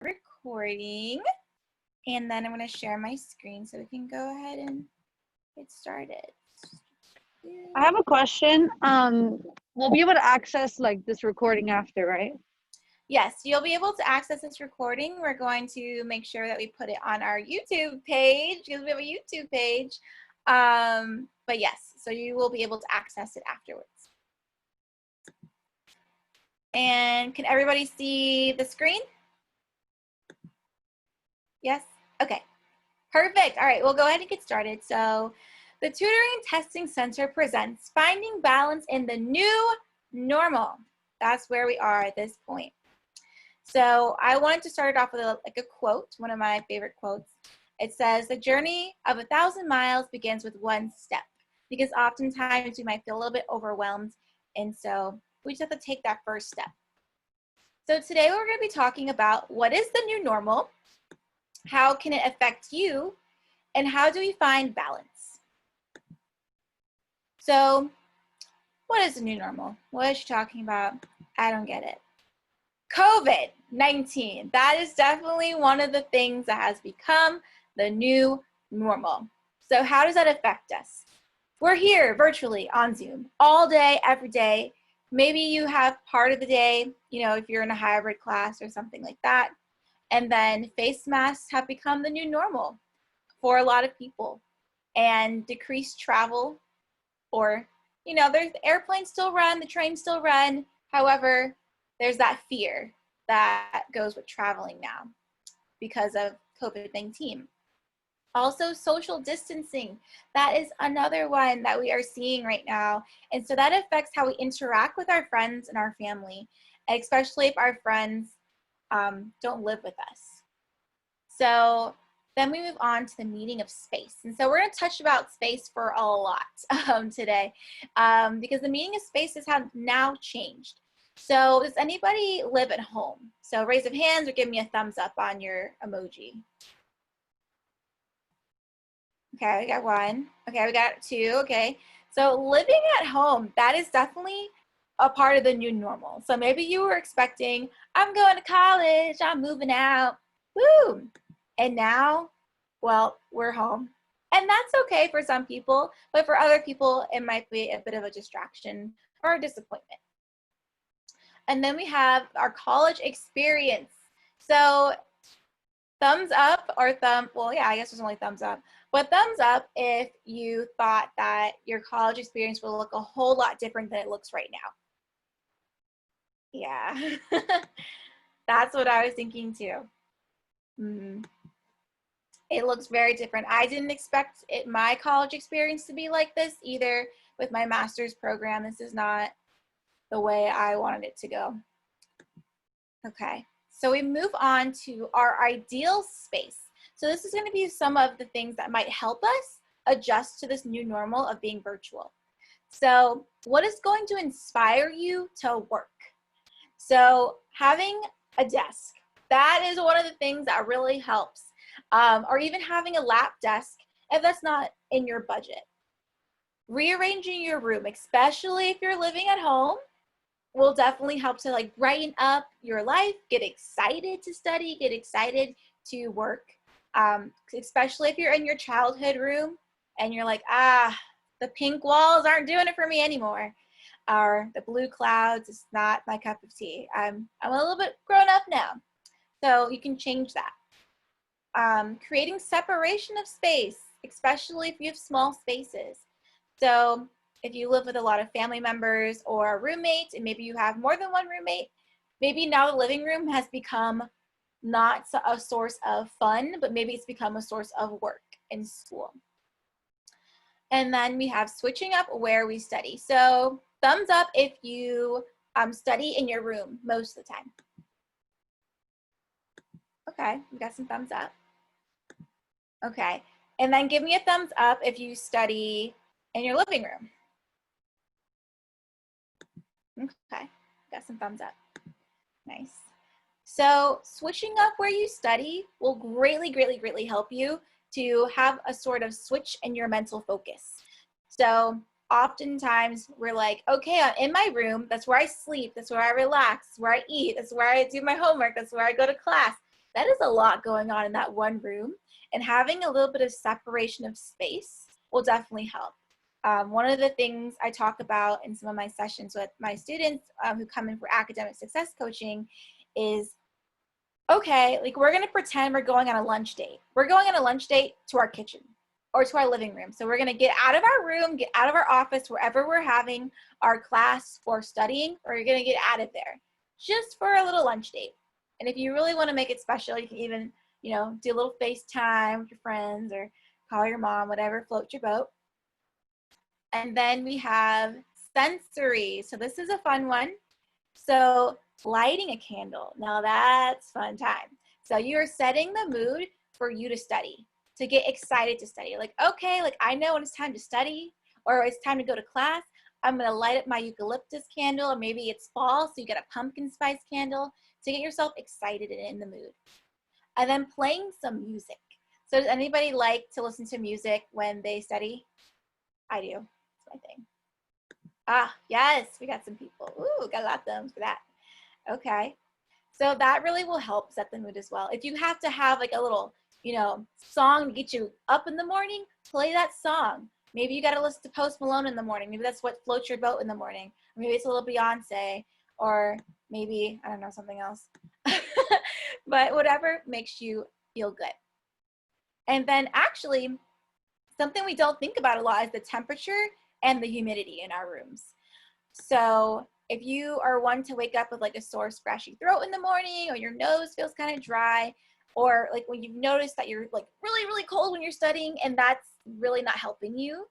recording, and then I'm going to share my screen so we can go ahead and get started. I have a question. We'll be able to access like this recording after, right? Yes, you'll be able to access this recording. We're going to make sure that we put it on our YouTube page because we have a YouTube page. But yes, so you will be able to access it afterwards. And can everybody see the screen? Yes? Okay. Perfect. All right, we'll go ahead and get started. So the Tutoring Testing Center presents Finding Balance in the New Normal. That's where we are at this point. So I wanted to start it off with a quote, one of my favorite quotes. It says, "The journey of 1,000 miles begins with one step," because oftentimes we might feel a little bit overwhelmed, and so we just have to take that first step. So today we're going to be talking about what is the new normal, how can it affect you, and how do we find balance? So what is the new normal? What is she talking about? I don't get it. COVID-19, that is definitely one of the things that has become the new normal. So how does that affect us? We're here virtually on Zoom all day, every day. Maybe you have part of the day, if you're in a hybrid class or something like that. And then face masks have become the new normal for a lot of people. And decreased travel, or, there's the airplanes still run, the trains still run. However, there's that fear that goes with traveling now because of COVID-19. Also, social distancing. That is another one that we are seeing right now. And so that affects how we interact with our friends and our family, especially if our friends don't live with us. So then we move on to the meaning of space. And so we're going to touch about space for a lot today because the meaning of space has now changed. So does anybody live at home? So raise of hands or give me a thumbs up on your emoji. Okay, we got one. Okay, we got two. Okay, so living at home, that is definitely a part of the new normal. So maybe you were expecting, I'm going to college, I'm moving out, woo! And now, well, we're home. And that's okay for some people, but for other people, it might be a bit of a distraction or a disappointment. And then we have our college experience. So thumbs up or well, yeah, I guess there's only thumbs up. But thumbs up if you thought that your college experience will look a whole lot different than it looks right now. Yeah, that's what I was thinking too. It looks very different. I didn't expect my college experience to be like this either with my master's program. This is not the way I wanted it to go. Okay, so we move on to our ideal space. So this is going to be some of the things that might help us adjust to this new normal of being virtual. So what is going to inspire you to work? So having a desk, that is one of the things that really helps. Or even having a lap desk if that's not in your budget. Rearranging your room, especially if you're living at home, will definitely help to like brighten up your life, get excited to study, get excited to work. Especially if you're in your childhood room and you're like, the pink walls aren't doing it for me anymore. Or the blue clouds is not my cup of tea. I'm a little bit grown up now. So you can change that. Creating separation of space, especially if you have small spaces. So if you live with a lot of family members or a roommate, and maybe you have more than one roommate, maybe now the living room has become not a source of fun, but maybe it's become a source of work in school. And then we have switching up where we study. So thumbs up if you study in your room most of the time. Okay, we got some thumbs up. Okay, and then give me a thumbs up if you study in your living room. Okay, got some thumbs up. Nice. So switching up where you study will greatly help you to have a sort of switch in your mental focus. So oftentimes we're like, okay, I'm in my room, that's where I sleep, that's where I relax, that's where I eat, that's where I do my homework, that's where I go to class. That is a lot going on in that one room, and having a little bit of separation of space will definitely help. One of the things I talk about in some of my sessions with my students who come in for academic success coaching is, okay, like we're gonna pretend we're going on a lunch date. We're going on a lunch date to our kitchen or to our living room. So we're gonna get out of our room, get out of our office, wherever we're having our class or studying, or you're gonna get out of there just for a little lunch date. And if you really wanna make it special, you can even, you know, do a little FaceTime with your friends or call your mom, whatever floats your boat. And then we have sensory. So this is a fun one. So lighting a candle. Now that's fun time. So you're setting the mood for you to study, to get excited to study. Like, okay, like I know when it's time to study or it's time to go to class, I'm gonna light up my eucalyptus candle, or maybe it's fall, so you get a pumpkin spice candle to get yourself excited and in the mood. And then playing some music. So does anybody like to listen to music when they study? I do, it's my thing. Ah, yes, we got some people. Ooh, got a lot of thumbs for that. Okay. So that really will help set the mood as well. If you have to have like a little, you know, song to get you up in the morning, play that song. Maybe you got to listen to Post Malone in the morning. Maybe that's what floats your boat in the morning. Or maybe it's a little Beyonce, or maybe, I don't know, something else. But whatever makes you feel good. And then actually, something we don't think about a lot is the temperature and the humidity in our rooms. So if you are one to wake up with like a sore, scratchy throat in the morning, or your nose feels kind of dry, or like when you've noticed that you're like really, really cold when you're studying and that's really not helping you,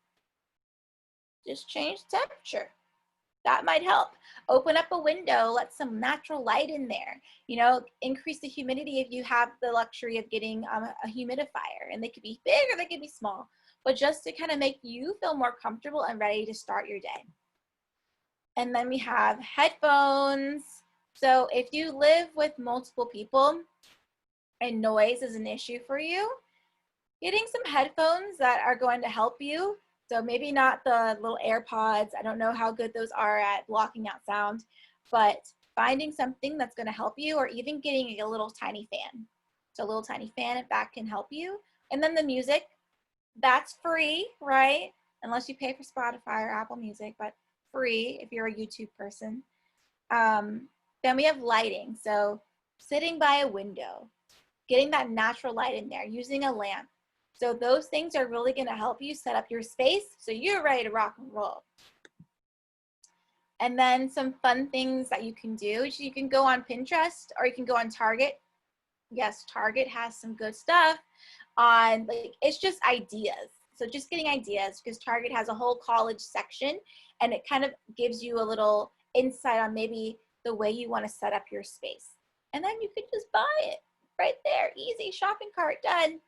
just change the temperature. That might help. Open up a window, let some natural light in there. You know, increase the humidity if you have the luxury of getting a humidifier, and they could be big or they could be small, but just to kind of make you feel more comfortable and ready to start your day. And then we have headphones. So if you live with multiple people and noise is an issue for you, getting some headphones that are going to help you. So maybe not the little AirPods. I don't know how good those are at blocking out sound, but finding something that's going to help you, or even getting a little tiny fan. So a little tiny fan, if that can help you. And then the music, that's free, right? Unless you pay for Spotify or Apple Music, but free if you're a YouTube person. Then we have lighting. So sitting by a window, getting that natural light in there, using a lamp. So those things are really going to help you set up your space so you're ready to rock and roll. And then some fun things that you can do. You can go on Pinterest or you can go on Target. Yes, Target has some good stuff on, like, it's just ideas. So just getting ideas, because Target has a whole college section and it kind of gives you a little insight on maybe the way you want to set up your space. And then you could just buy it right there. Easy, shopping cart, done.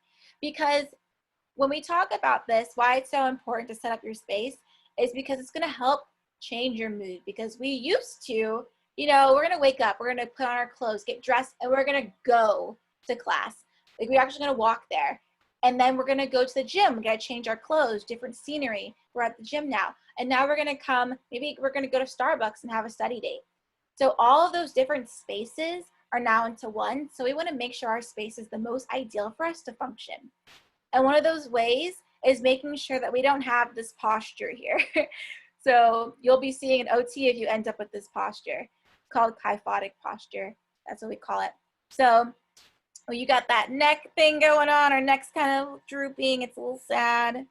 Because when we talk about this, why it's so important to set up your space is because it's going to help change your mood. Because we used to, you know, we're going to wake up, we're going to put on our clothes, get dressed, and we're going to go to class. Like, we're actually going to walk there. And then we're going to go to the gym. We got to change our clothes, different scenery. We're at the gym now. And now we're going to come, maybe we're going to go to Starbucks and have a study date. So all of those different spaces are now into one. So we want to make sure our space is the most ideal for us to function. And one of those ways is making sure that we don't have this posture here. So you'll be seeing an OT if you end up with this posture. It's called kyphotic posture. That's what we call it. So well, you got that neck thing going on, our neck's kind of drooping, it's a little sad.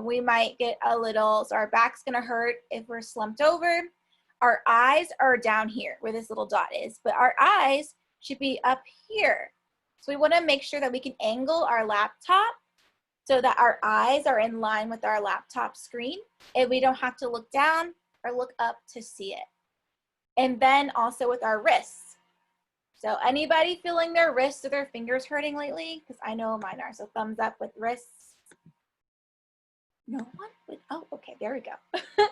We might get a little, so our back's gonna hurt if we're slumped over. Our eyes are down here where this little dot is, but our eyes should be up here. So we wanna make sure that we can angle our laptop so that our eyes are in line with our laptop screen and we don't have to look down or look up to see it. And then also with our wrists. So anybody feeling their wrists or their fingers hurting lately? Because I know mine are. So thumbs up with wrists. No one? Oh, okay, there we go.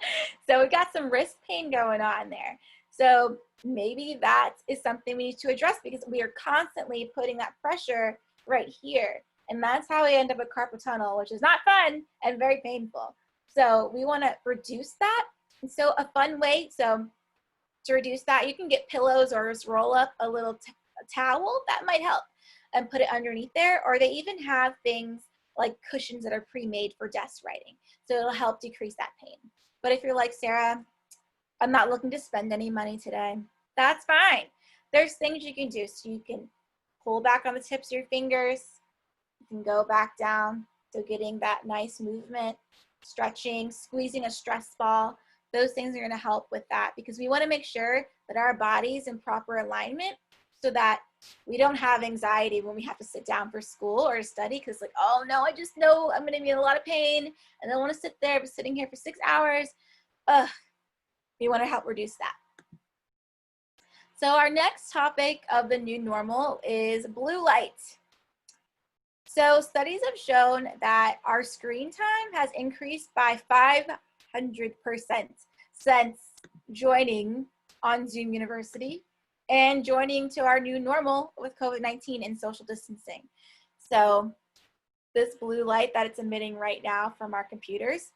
So we got some wrist pain going on there. So maybe that is something we need to address, because we are constantly putting that pressure right here. And that's how we end up with carpal tunnel, which is not fun and very painful. So we want to reduce that. And so a fun way, to reduce that, you can get pillows or just roll up a little towel. That might help. and put it underneath there, or they even have things like cushions that are pre-made for desk writing. So it'll help decrease that pain. But if you're like, Sarah, I'm not looking to spend any money today, that's fine. There's things you can do. So you can pull back on the tips of your fingers. You can go back down. So getting that nice movement, stretching, squeezing a stress ball. Those things are going to help with that, because we want to make sure that our body's in proper alignment so that we don't have anxiety when we have to sit down for school or to study, because like, oh no, I just know I'm going to be in a lot of pain and I don't want to sit there, but sitting here for 6 hours. Ugh. We want to help reduce that. So our next topic of the new normal is blue light. So studies have shown that our screen time has increased by 500% since joining on Zoom University and joining to our new normal with COVID-19 and social distancing. So this blue light that it's emitting right now from our computers,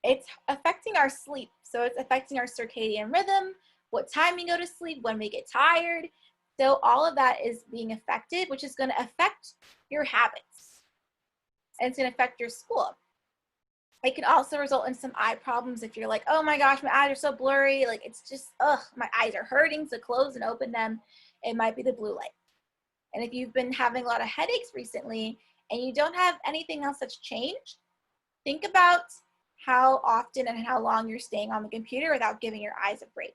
it's affecting our sleep. So it's affecting our circadian rhythm, what time we go to sleep, when we get tired. So all of that is being affected, which is going to affect your habits. And it's going to affect your school. It can also result in some eye problems if you're like, oh my gosh, my eyes are so blurry. Like it's just, ugh, my eyes are hurting, so close and open them. It might be the blue light. And if you've been having a lot of headaches recently and you don't have anything else that's changed, think about how often and how long you're staying on the computer without giving your eyes a break.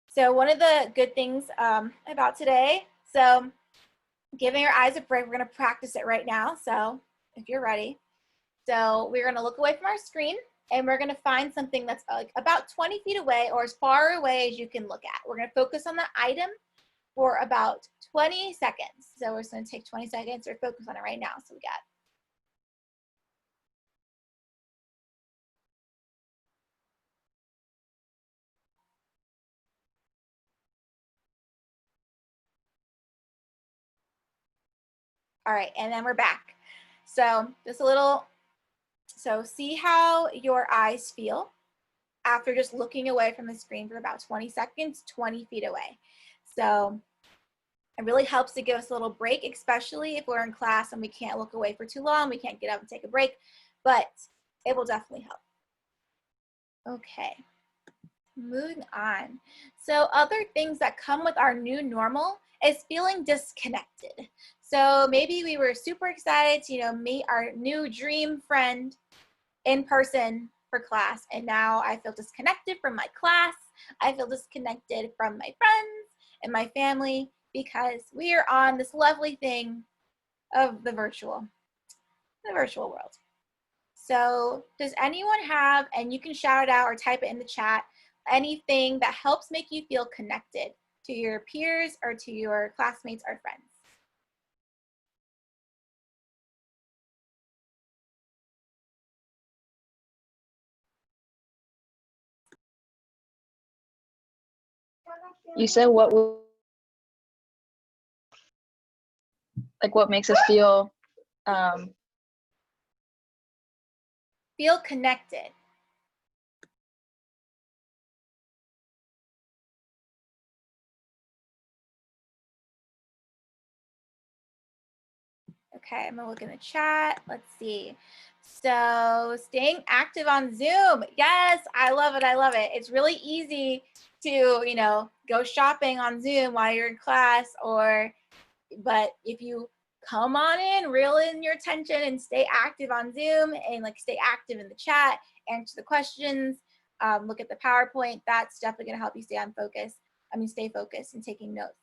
So one of the good things about today, so giving your eyes a break, we're going to practice it right now. So if you're ready. So we're going to look away from our screen and we're going to find something that's like about 20 feet away or as far away as you can look at. We're going to focus on the item for about 20 seconds. So we're just going to take 20 seconds or focus on it right now. So we got all right, and then we're back. So just a little, so see how your eyes feel after just looking away from the screen for about 20 seconds, 20 feet away. So it really helps to give us a little break, especially if we're in class and we can't look away for too long, we can't get up and take a break, but it will definitely help. Okay, moving on. So other things that come with our new normal is feeling disconnected. So maybe we were super excited to, meet our new dream friend in person for class, and now I feel disconnected from my class. I feel disconnected from my friends and my family because we are on this lovely thing of the virtual world. So does anyone have, and you can shout it out or type it in the chat, anything that helps make you feel connected to your peers or to your classmates or friends? You said what makes us feel Feel connected. Okay, I'm gonna look in the chat. Let's see. So staying active on Zoom. Yes, I love it. I love it. It's really easy to, go shopping on Zoom while you're in class, but if you come on in, reel in your attention and stay active on Zoom and stay active in the chat, answer the questions, look at the PowerPoint, that's definitely gonna help you stay focused and taking notes.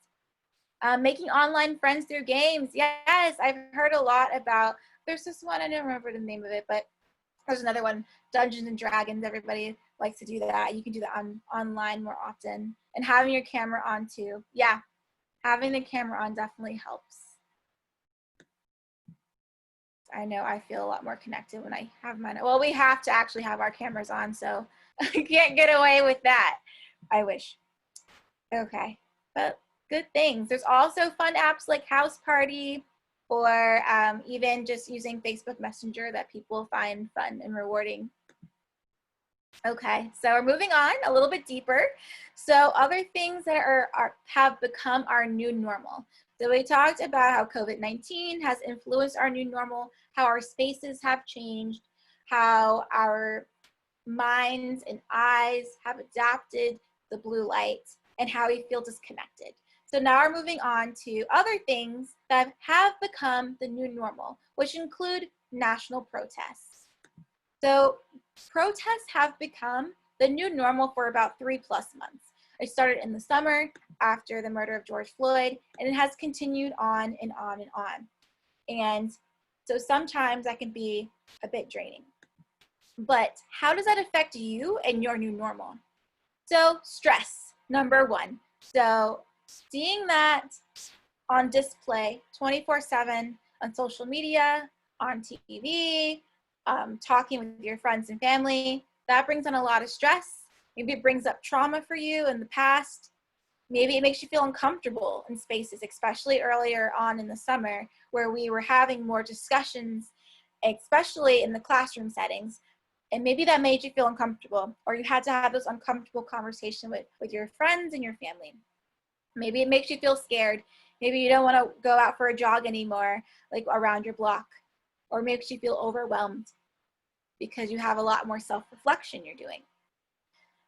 Making online friends through games. Yes, I've heard a lot about, there's this one, I don't remember the name of it, but there's another one, Dungeons and Dragons. Everybody likes to do that. You can do that online more often. And having your camera on too. Yeah, having the camera on definitely helps. I know I feel a lot more connected when I have mine. Well, we have to actually have our cameras on, so I can't get away with that. I wish. Okay, but good things. There's also fun apps like House Party or even just using Facebook Messenger that people find fun and rewarding. Okay, so we're moving on a little bit deeper. So other things that have become our new normal. So we talked about how COVID-19 has influenced our new normal, how our spaces have changed, how our minds and eyes have adapted the blue light, and how we feel disconnected. So now we're moving on to other things that have become the new normal, which include national protests. So protests have become the new normal for about 3+ months. It started in the summer after the murder of George Floyd, and it has continued on and on and on. And so sometimes that can be a bit draining. But how does that affect you and your new normal? So stress, number one. So seeing that on display 24/7 on social media, on TV, talking with your friends and family, that brings on a lot of stress. Maybe it brings up trauma for you in the past. Maybe it makes you feel uncomfortable in spaces, especially earlier on in the summer where we were having more discussions, especially in the classroom settings. And maybe that made you feel uncomfortable, or you had to have those uncomfortable conversations with your friends and your family. Maybe it makes you feel scared. Maybe you don't want to go out for a jog anymore, like around your block, or makes you feel overwhelmed because you have a lot more self-reflection you're doing.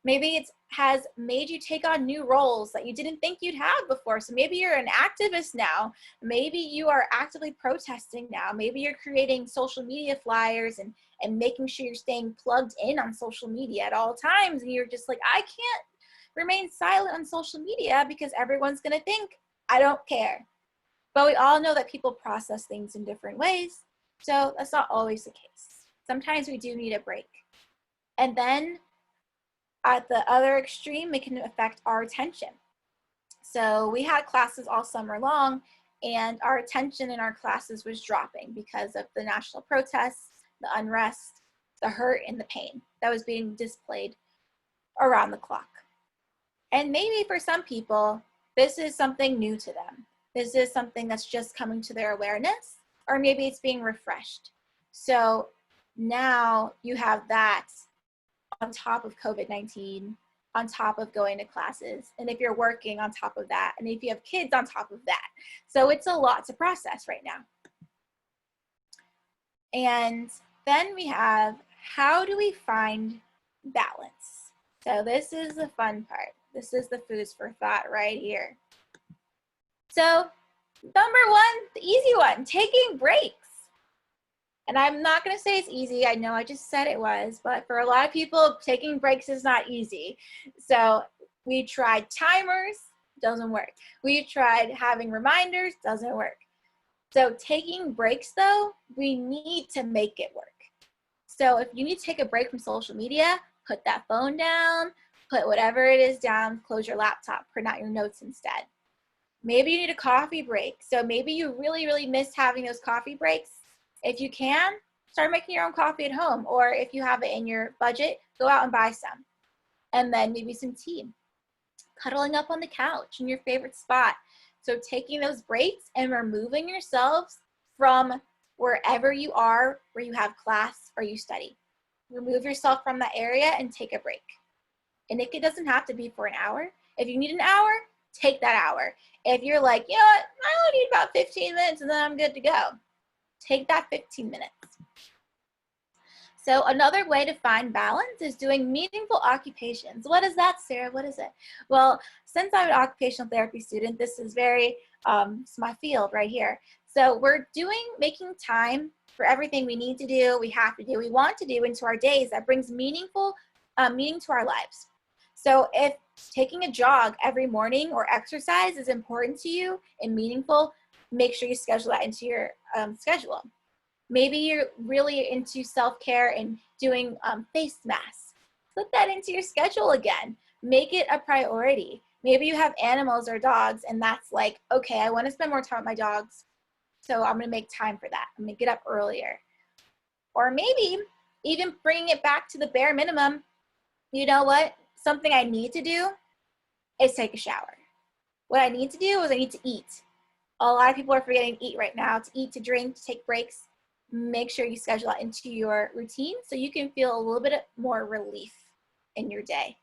Maybe it has made you take on new roles that you didn't think you'd have before. So maybe you're an activist now. Maybe you are actively protesting now. Maybe you're creating social media flyers and making sure you're staying plugged in on social media at all times. And you're just like, I can't remain silent on social media because everyone's going to think I don't care. But we all know that people process things in different ways. So that's not always the case. Sometimes we do need a break. And then at the other extreme, it can affect our attention. So we had classes all summer long, and our attention in our classes was dropping because of the national protests, the unrest, the hurt, and the pain that was being displayed around the clock. And maybe for some people, this is something new to them. This is something that's just coming to their awareness, or maybe it's being refreshed. So now you have that on top of COVID-19, on top of going to classes, and if you're working on top of that, and if you have kids on top of that. So it's a lot to process right now. And then we have, how do we find balance? So this is the fun part. This is the foods for thought right here. So number one, the easy one, taking breaks. And I'm not going to say it's easy. I know I just said it was, but for a lot of people, taking breaks is not easy. So we tried timers, doesn't work. We tried having reminders, doesn't work. So taking breaks though, we need to make it work. So if you need to take a break from social media, put that phone down, put whatever it is down, close your laptop, print out your notes instead. Maybe you need a coffee break. So maybe you really, really miss having those coffee breaks. If you can, start making your own coffee at home, or if you have it in your budget, go out and buy some. And then maybe some tea. Cuddling up on the couch in your favorite spot. So taking those breaks and removing yourselves from wherever you are, where you have class or you study. Remove yourself from that area and take a break. And it doesn't have to be for an hour. If you need an hour, take that hour. If you're like, you know what, I only need about 15 minutes and then I'm good to go. Take that 15 minutes. So another way to find balance is doing meaningful occupations. What is that, Sarah? What is it? Well, since I'm an occupational therapy student, this is it's my field right here. So we're making time for everything we need to do, we have to do, we want to do into our days that brings meaning to our lives. So if taking a jog every morning or exercise is important to you and meaningful, make sure you schedule that into your schedule. Maybe you're really into self-care and doing face masks. Put that into your schedule again. Make it a priority. Maybe you have animals or dogs and that's like, okay, I want to spend more time with my dogs, so I'm going to make time for that. I'm going to get up earlier. Or maybe even bringing it back to the bare minimum. You know what? Something I need to do is take a shower. What I need to do is I need to eat. A lot of people are forgetting to eat right now, to eat, to drink, to take breaks. Make sure you schedule that into your routine so you can feel a little bit more relief in your day.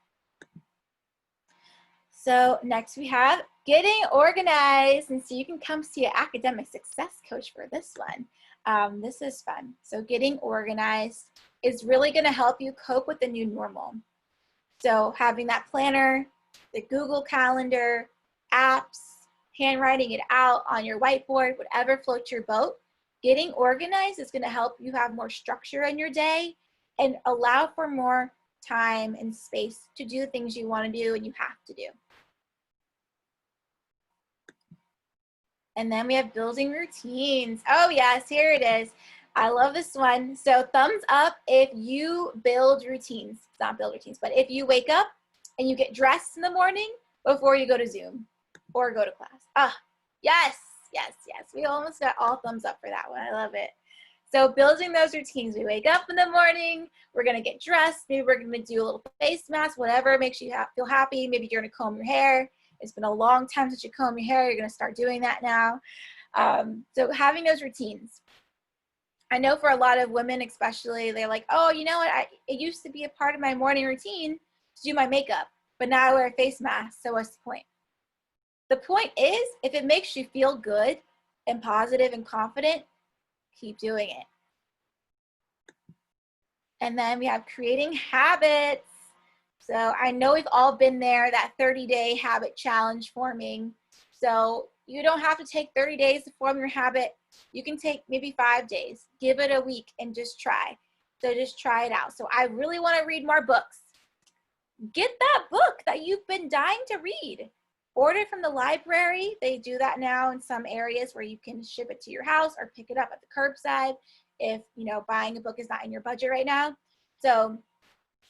So next we have getting organized. And so you can come see an academic success coach for this one. This is fun. So getting organized is really going to help you cope with the new normal. So having that planner, the Google Calendar, apps, handwriting it out on your whiteboard, whatever floats your boat, getting organized is going to help you have more structure in your day and allow for more time and space to do things you want to do and you have to do. And then we have building routines. Oh yes, here it is. I love this one. So thumbs up if you build routines. It's not build routines, but if you wake up and you get dressed in the morning before you go to Zoom or go to class. Ah, yes, yes, yes. We almost got all thumbs up for that one. I love it. So building those routines. We wake up in the morning, we're gonna get dressed, maybe we're gonna do a little face mask, whatever makes you feel happy. Maybe you're gonna comb your hair. It's been a long time since you comb your hair. You're gonna start doing that now. So having those routines. I know for a lot of women especially, they're like, oh, you know what, it used to be a part of my morning routine to do my makeup, but now I wear a face mask, so what's the point? The point is, if it makes you feel good and positive and confident, keep doing it. And then we have creating habits. So I know we've all been there, that 30-day habit challenge forming. So you don't have to take 30 days to form your habit. You can take maybe 5 days, give it a week and just try. So just try it out. So I really want to read more books. Get that book that you've been dying to read. Order it from the library. They do that now in some areas where you can ship it to your house or pick it up at the curbside if, you know, buying a book is not in your budget right now. So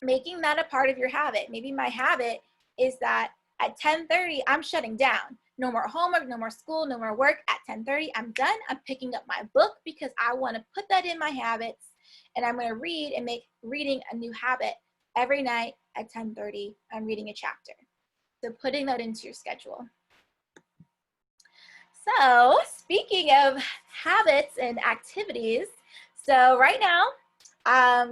making that a part of your habit. Maybe my habit is that at 10:30, I'm shutting down. No more homework, no more school, no more work. At 10:30, I'm done. I'm picking up my book because I want to put that in my habits, and I'm going to read and make reading a new habit. Every night at 10:30, I'm reading a chapter. So putting that into your schedule. So speaking of habits and activities, so right now,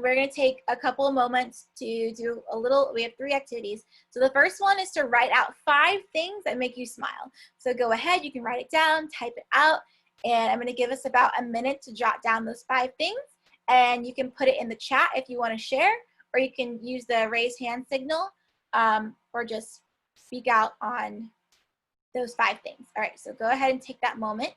we're going to take a couple of moments to do a little, we have 3 activities. So the first one is to write out 5 things that make you smile. So go ahead, you can write it down, type it out, and I'm going to give us about a minute to jot down those 5 things. And you can put it in the chat if you want to share, or you can use the raise hand signal, or just speak out on those 5 things. All right, so go ahead and take that moment.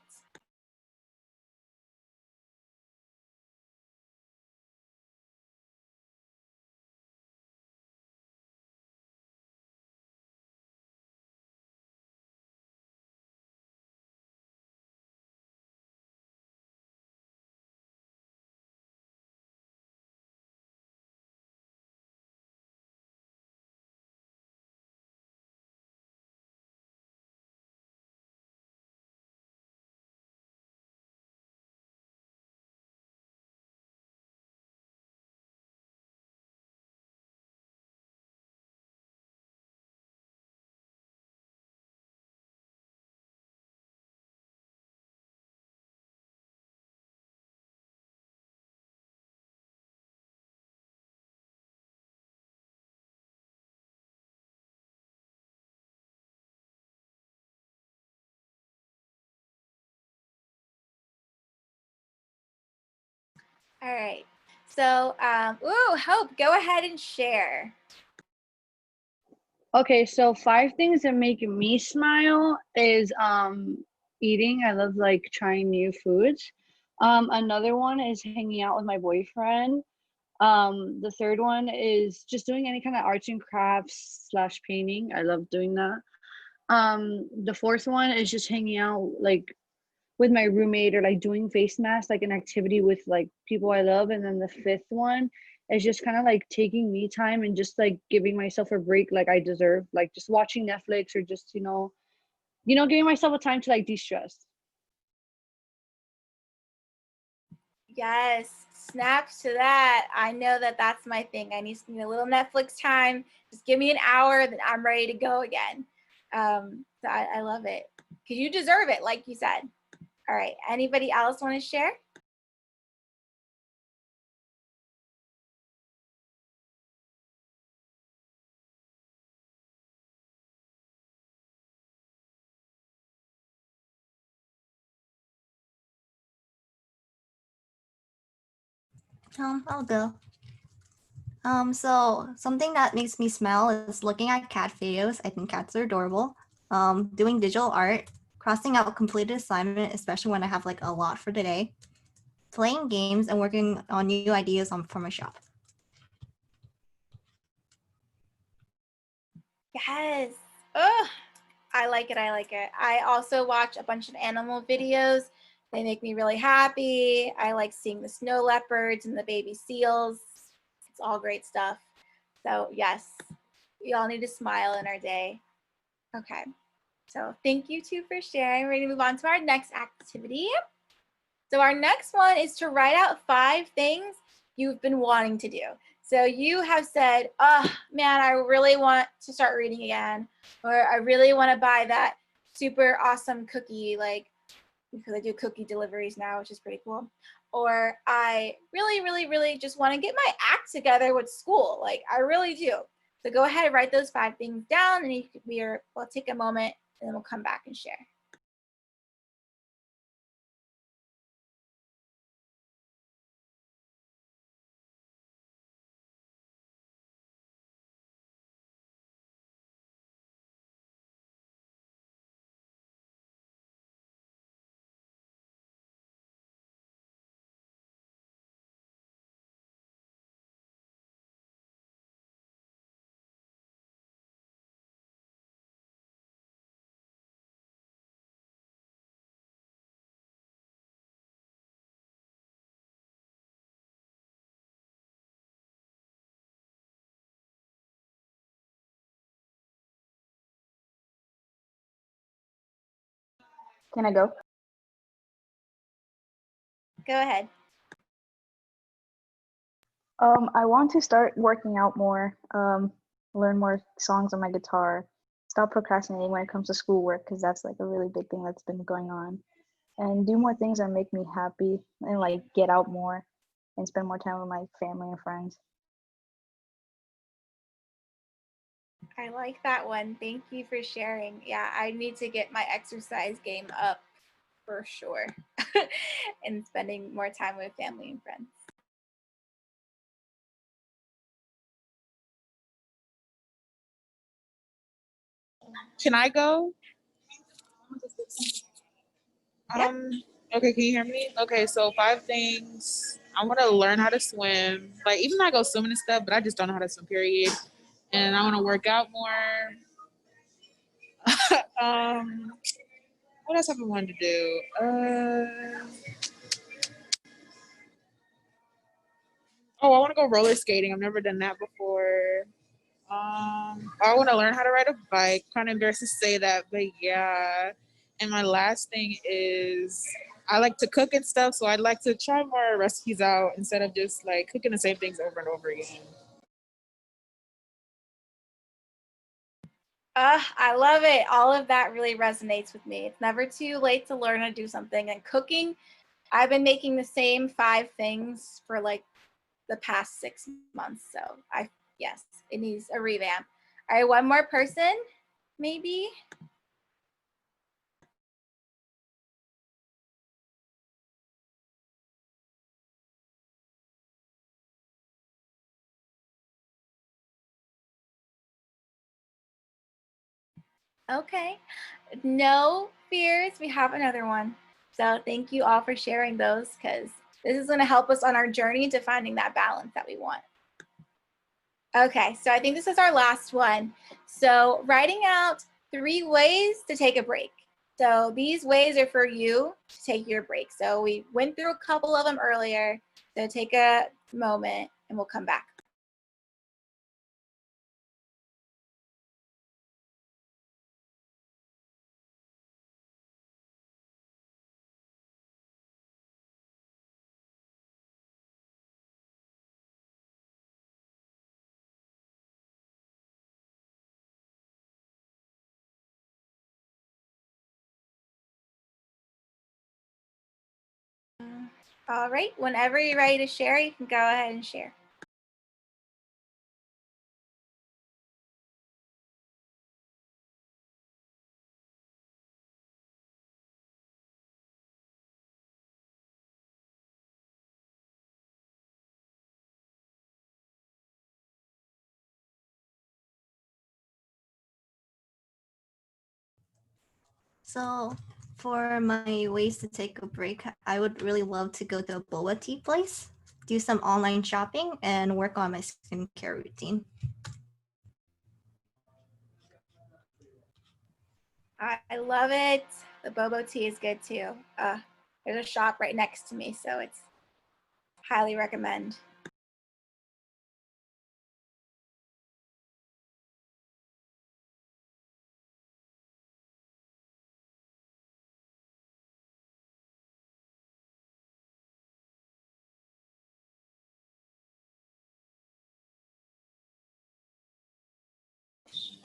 All right, so, ooh, Hope, go ahead and share. Okay, so 5 things that make me smile is eating. I love like trying new foods. Another one is hanging out with my boyfriend. The third one is just doing any kind of arts and crafts slash painting. I love doing that. The fourth one is just hanging out like with my roommate or like doing face masks, like an activity with like people I love. And then the fifth one is just kind of like taking me time and just like giving myself a break like I deserve, like just watching Netflix or just, giving myself a time to like de-stress. Yes, snaps to that. I know that that's my thing. I need a little Netflix time. Just give me an hour, then I'm ready to go again. So I love it because you deserve it, like you said. All right, anybody else want to share? I'll go. So something that makes me smile is looking at cat videos. I think cats are adorable. Doing digital art, crossing out completed assignment, especially when I have like a lot for today. Playing games and working on new ideas for my shop. Yes. Oh, I like it. I like it. I also watch a bunch of animal videos. They make me really happy. I like seeing the snow leopards and the baby seals. It's all great stuff. So, yes, we all need to smile in our day. Okay. So, thank you two for sharing. We're going to move on to our next activity. So, our next one is to write out 5 things you've been wanting to do. So you have said, oh man, I really want to start reading again, or I really want to buy that super awesome cookie, like because I do cookie deliveries now, which is pretty cool. Or I really, really, really just want to get my act together with school. Like I really do. So go ahead and write those 5 things down, and we'll take a moment and then we'll come back and share. Can I go? Go ahead. I want to start working out more, learn more songs on my guitar, stop procrastinating when it comes to schoolwork because that's like a really big thing that's been going on, and do more things that make me happy and like get out more and spend more time with my family and friends. I like that one. Thank you for sharing. Yeah, I need to get my exercise game up for sure and spending more time with family and friends. Can I go? Yeah. Okay, can you hear me? Okay, so 5 things. I want to learn how to swim. Like even though I go swimming and stuff, but I just don't know how to swim, period. And I want to work out more. um what else have I wanted to do? Oh, I want to go roller skating. I've never done that before. I want to learn how to ride a bike. Kind of embarrassed to say that, but yeah. And my last thing is I like to cook and stuff, so I'd like to try more recipes out instead of just like cooking the same things over and over again. I love it. All of that really resonates with me. It's never too late to learn how to do something. And cooking, I've been making the same 5 things for like the past 6 months. So yes, it needs a revamp. All right, one more person, maybe. Okay, no fears. We have another one. So thank you all for sharing those because this is going to help us on our journey to finding that balance that we want. Okay, so I think this is our last one. So writing out 3 ways to take a break. So these ways are for you to take your break. So we went through a couple of them earlier. So take a moment and we'll come back. All right, whenever you're ready to share, you can go ahead and share. So for my ways to take a break, I would really love to go to a boba tea place, do some online shopping, and work on my skincare routine. I love it. The boba tea is good too. There's a shop right next to me, so it's highly recommend.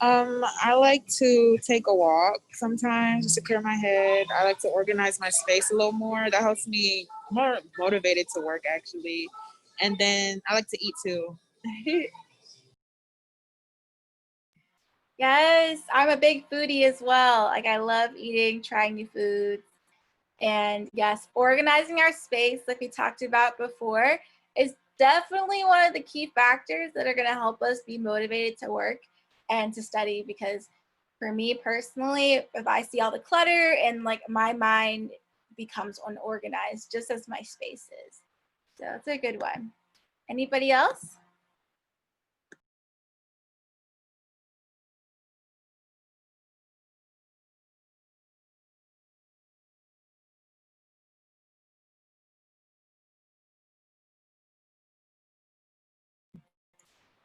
I like to take a walk sometimes just to clear my head. I like to organize my space a little more. That helps me more motivated to work actually. And then I like to eat too. Yes, I'm a big foodie as well. Like I love eating, trying new foods. And yes, organizing our space, like we talked about before, is definitely one of the key factors that are going to help us be motivated to work and to study. Because for me personally, if I see all the clutter and like my mind becomes unorganized, just as my space is. So it's a good one. Anybody else?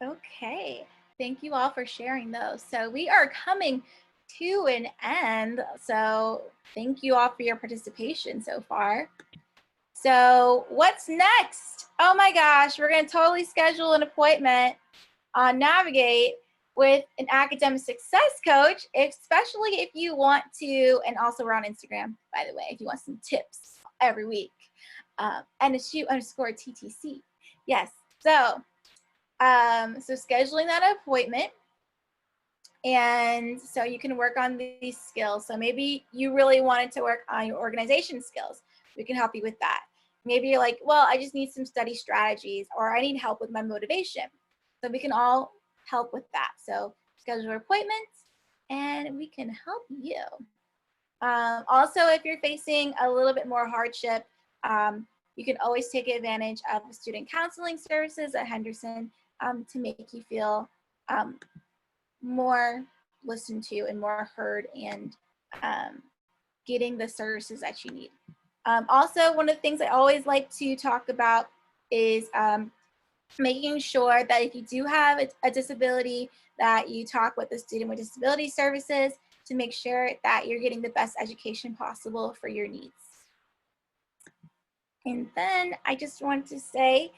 Okay, thank you all for sharing those. So we are coming to an end. So thank you all for your participation so far. So what's next? Oh my gosh, we're gonna totally schedule an appointment on Navigate with an academic success coach, especially if you want to, and also we're on Instagram, by the way, if you want some tips every week. NSU_TTC. Yes, so scheduling that appointment, and so you can work on these skills. So maybe you really wanted to work on your organization skills. We can help you with that. Maybe you're like, well, I just need some study strategies, or I need help with my motivation. So we can all help with that. So schedule appointments and we can help you. Also, if you're facing a little bit more hardship, you can always take advantage of student counseling services at Henderson to make you feel more listened to and more heard, and getting the services that you need. Also, one of the things I always like to talk about is making sure that if you do have a disability, that you talk with the Student with Disability Services to make sure that you're getting the best education possible for your needs. And then I just want to say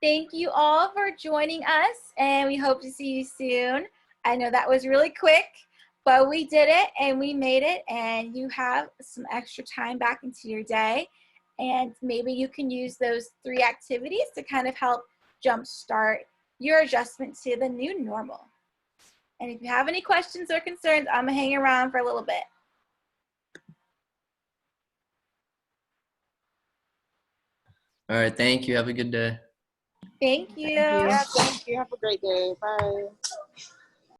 thank you all for joining us, and we hope to see you soon. I know that was really quick, but we did it and we made it, and you have some extra time back into your day. And maybe you can use those 3 activities to kind of help jumpstart your adjustment to the new normal. And if you have any questions or concerns, I'm gonna hang around for a little bit. All right, thank you. Have a good day. Thank you. Thank you. Yeah, thank you. Have a great day. Bye.